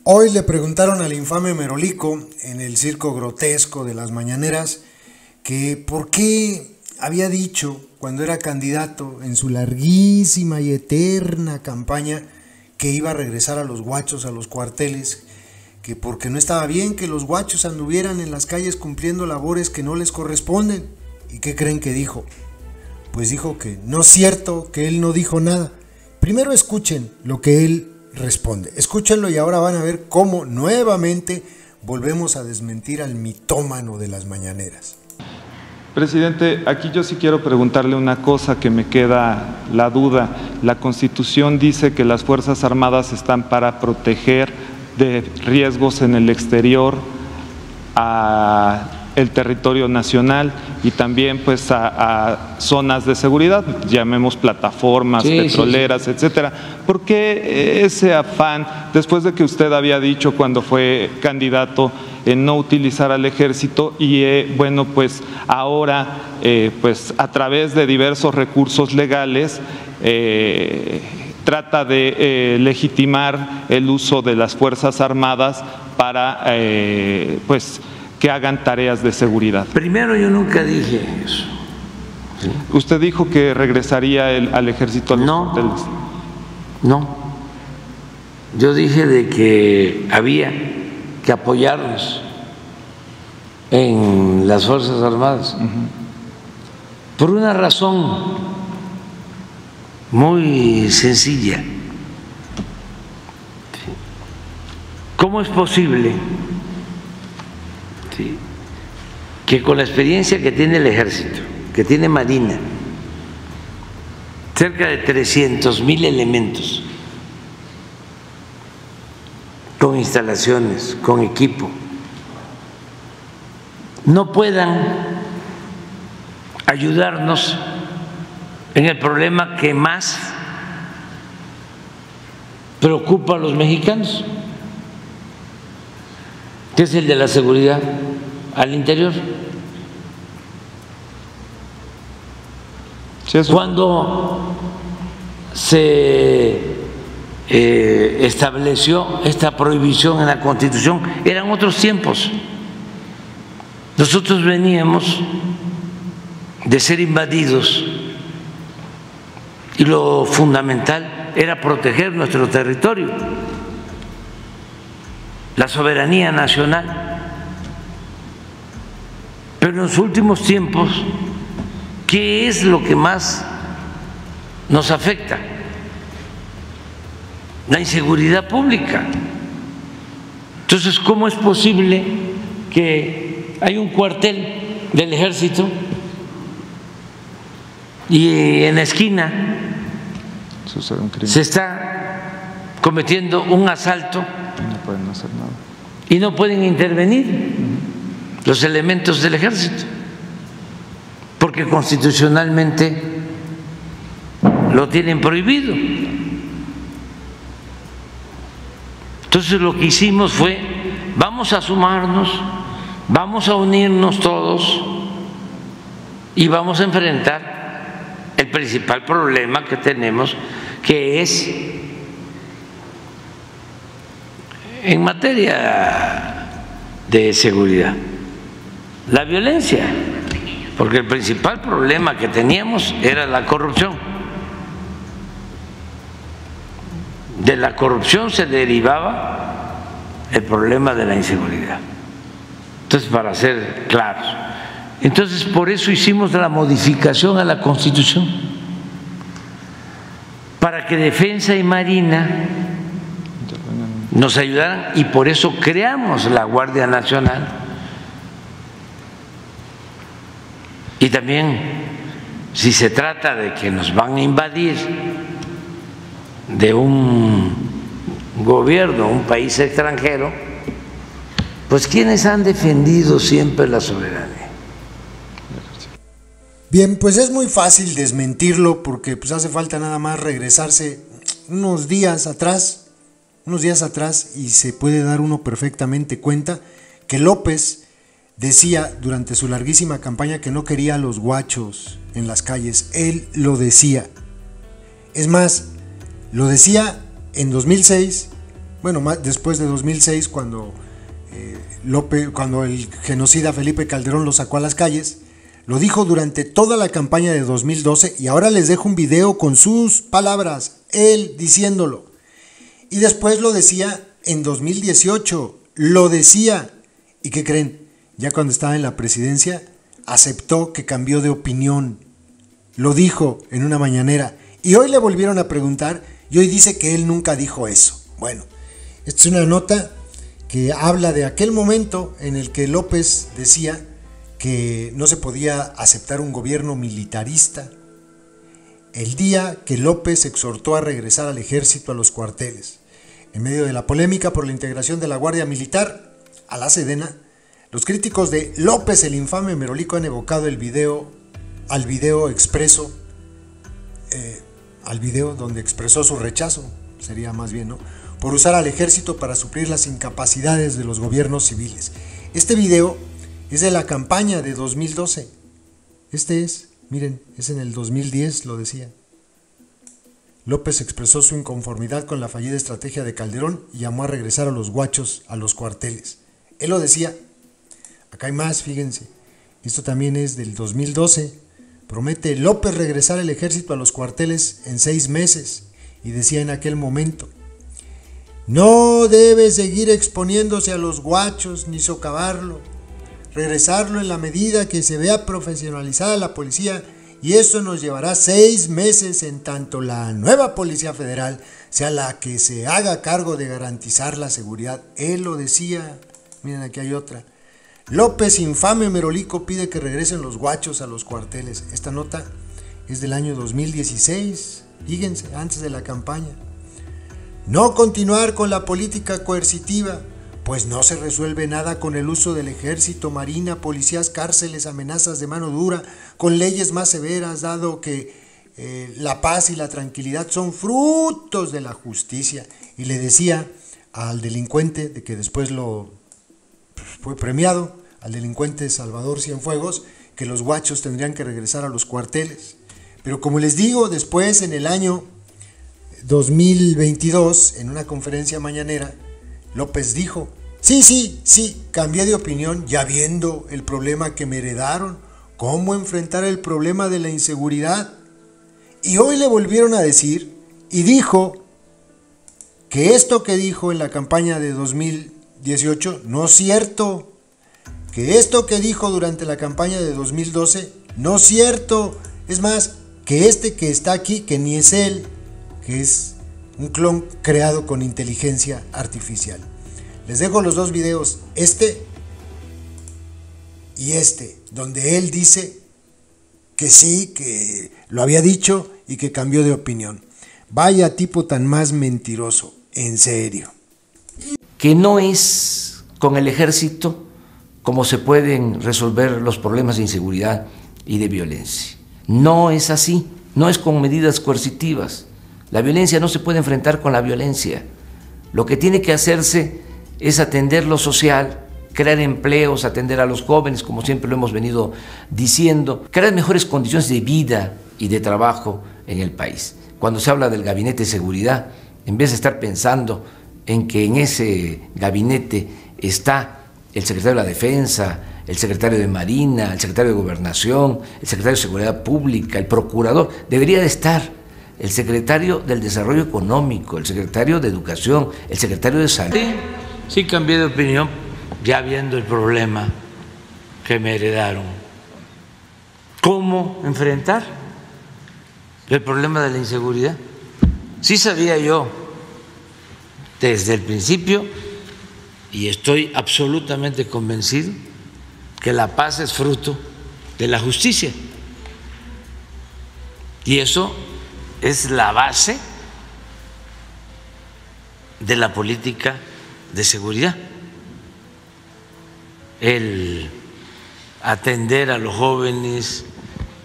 Hoy le preguntaron al infame Merolico en el circo grotesco de las mañaneras que por qué había dicho cuando era candidato en su larguísima y eterna campaña que iba a regresar a los guachos, a los cuarteles, que porque no estaba bien que los guachos anduvieran en las calles cumpliendo labores que no les corresponden. ¿Y qué creen que dijo? Pues dijo que no es cierto, que él no dijo nada. Primero escuchen lo que él responde. Escúchenlo y ahora van a ver cómo nuevamente volvemos a desmentir al mitómano de las mañaneras. Presidente, aquí yo sí quiero preguntarle una cosa que me queda la duda. La Constitución dice que las Fuerzas Armadas están para proteger de riesgos en el exterior a el territorio nacional y también pues a zonas de seguridad, llamemos plataformas, petroleras, etcétera. ¿Por qué ese afán, después de que usted había dicho cuando fue candidato en no utilizar al ejército y bueno, pues ahora pues a través de diversos recursos legales trata de legitimar el uso de las Fuerzas Armadas para pues que hagan tareas de seguridad? Primero, yo nunca dije eso. ¿Sí? Usted dijo que regresaría al ejército a los cuarteles. No, yo dije de que había que apoyarnos en las Fuerzas Armadas por una razón muy sencilla. ¿Cómo es posible que con la experiencia que tiene el Ejército, que tiene Marina, cerca de 300,000 elementos, con instalaciones, con equipo, no puedan ayudarnos en el problema que más preocupa a los mexicanos, que es el de la seguridad al interior? Sí, cuando se estableció esta prohibición en la Constitución, eran otros tiempos. Nosotros veníamos de ser invadidos y lo fundamental era proteger nuestro territorio, la soberanía nacional. Pero en los últimos tiempos, ¿qué es lo que más nos afecta? La inseguridad pública. Entonces, ¿cómo es posible que hay un cuartel del Ejército y en la esquina se está cometiendo un asalto no pueden hacer nada y no pueden intervenir los elementos del Ejército? Porque constitucionalmente lo tienen prohibido. Entonces lo que hicimos fue, vamos a sumarnos, vamos a unirnos todos y vamos a enfrentar el principal problema que tenemos, que es en materia de seguridad, la violencia, porque el principal problema que teníamos era la corrupción. De la corrupción se derivaba el problema de la inseguridad. Entonces, para ser claros, entonces por eso hicimos la modificación a la Constitución, para que Defensa y Marina nos ayudaran, y por eso creamos la Guardia Nacional. Y también, si se trata de que nos van a invadir de un gobierno, un país extranjero, pues ¿quiénes han defendido siempre la soberanía? Bien, pues es muy fácil desmentirlo porque pues hace falta nada más regresarse unos días atrás y se puede dar uno perfectamente cuenta que López decía durante su larguísima campaña que no quería a los guachos en las calles. Él lo decía. Es más, lo decía en 2006 bueno, después de 2006, cuando cuando el genocida Felipe Calderón lo sacó a las calles. Lo dijo durante toda la campaña de 2012 y ahora les dejo un video con sus palabras, él diciéndolo. Y después lo decía en 2018, lo decía. ¿Y qué creen? Ya cuando estaba en la presidencia, aceptó que cambió de opinión. Lo dijo en una mañanera. Y hoy le volvieron a preguntar y hoy dice que él nunca dijo eso. Bueno, esta es una nota que habla de aquel momento en el que López decía que no se podía aceptar un gobierno militarista, el día que López exhortó a regresar al ejército a los cuarteles. En medio de la polémica por la integración de la Guardia Militar a la Sedena, los críticos de López el infame Merolico han evocado al video donde expresó su rechazo, sería más bien, ¿no?, por usar al ejército para suplir las incapacidades de los gobiernos civiles. Este video es de la campaña de 2012. Miren, es en el 2010, lo decía. López expresó su inconformidad con la fallida estrategia de Calderón y llamó a regresar a los guachos a los cuarteles. Él lo decía. Acá hay más, fíjense. Esto también es del 2012. Promete López regresar el ejército a los cuarteles en 6 meses. Y decía en aquel momento: no debe seguir exponiéndose a los guachos ni socavarlo. Regresarlo en la medida que se vea profesionalizada la policía, y eso nos llevará 6 meses en tanto la nueva Policía Federal sea la que se haga cargo de garantizar la seguridad. Él lo decía. Miren, aquí hay otra. López infame Merolico pide que regresen los guachos a los cuarteles. Esta nota es del año 2016, fíjense, antes de la campaña. No continuar con la política coercitiva, pues no se resuelve nada con el uso del ejército, marina, policías, cárceles, amenazas de mano dura, con leyes más severas, dado que la paz y la tranquilidad son frutos de la justicia. Y le decía al delincuente, de que después fue premiado, al delincuente Salvador Cienfuegos, que los guachos tendrían que regresar a los cuarteles. Pero como les digo, después en el año 2022, en una conferencia mañanera, López dijo: sí, cambié de opinión ya viendo el problema que me heredaron, cómo enfrentar el problema de la inseguridad. Y hoy le volvieron a decir, y dijo que esto que dijo en la campaña de 2018 no es cierto, que esto que dijo durante la campaña de 2012 no es cierto, es más, que este que está aquí, que ni es él, que es un clon creado con inteligencia artificial. Les dejo los 2 videos, y donde él dice que sí, que lo había dicho y que cambió de opinión. Vaya tipo tan más mentiroso, en serio. Que no es con el ejército como se pueden resolver los problemas de inseguridad y de violencia. No es así, no es con medidas coercitivas. La violencia no se puede enfrentar con la violencia. Lo que tiene que hacerse es atender lo social, crear empleos, atender a los jóvenes, como siempre lo hemos venido diciendo, crear mejores condiciones de vida y de trabajo en el país. Cuando se habla del gabinete de seguridad, en vez de estar pensando en que en ese gabinete está el secretario de la Defensa, el secretario de Marina, el secretario de Gobernación, el secretario de Seguridad Pública, el procurador, debería de estar el secretario del Desarrollo Económico, el secretario de Educación, el secretario de Salud. Sí cambié de opinión ya viendo el problema que me heredaron. ¿Cómo enfrentar el problema de la inseguridad? Sí sabía yo desde el principio, y estoy absolutamente convencido, que la paz es fruto de la justicia. Y eso es la base de la política de seguridad. El atender a los jóvenes,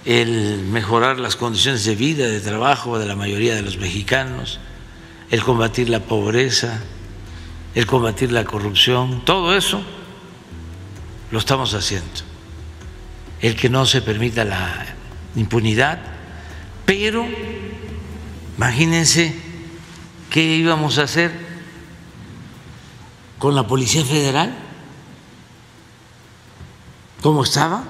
el mejorar las condiciones de vida, de trabajo de la mayoría de los mexicanos, el combatir la pobreza, el combatir la corrupción, todo eso lo estamos haciendo. El que no se permita la impunidad, pero imagínense qué íbamos a hacer con la Policía Federal, como estaba.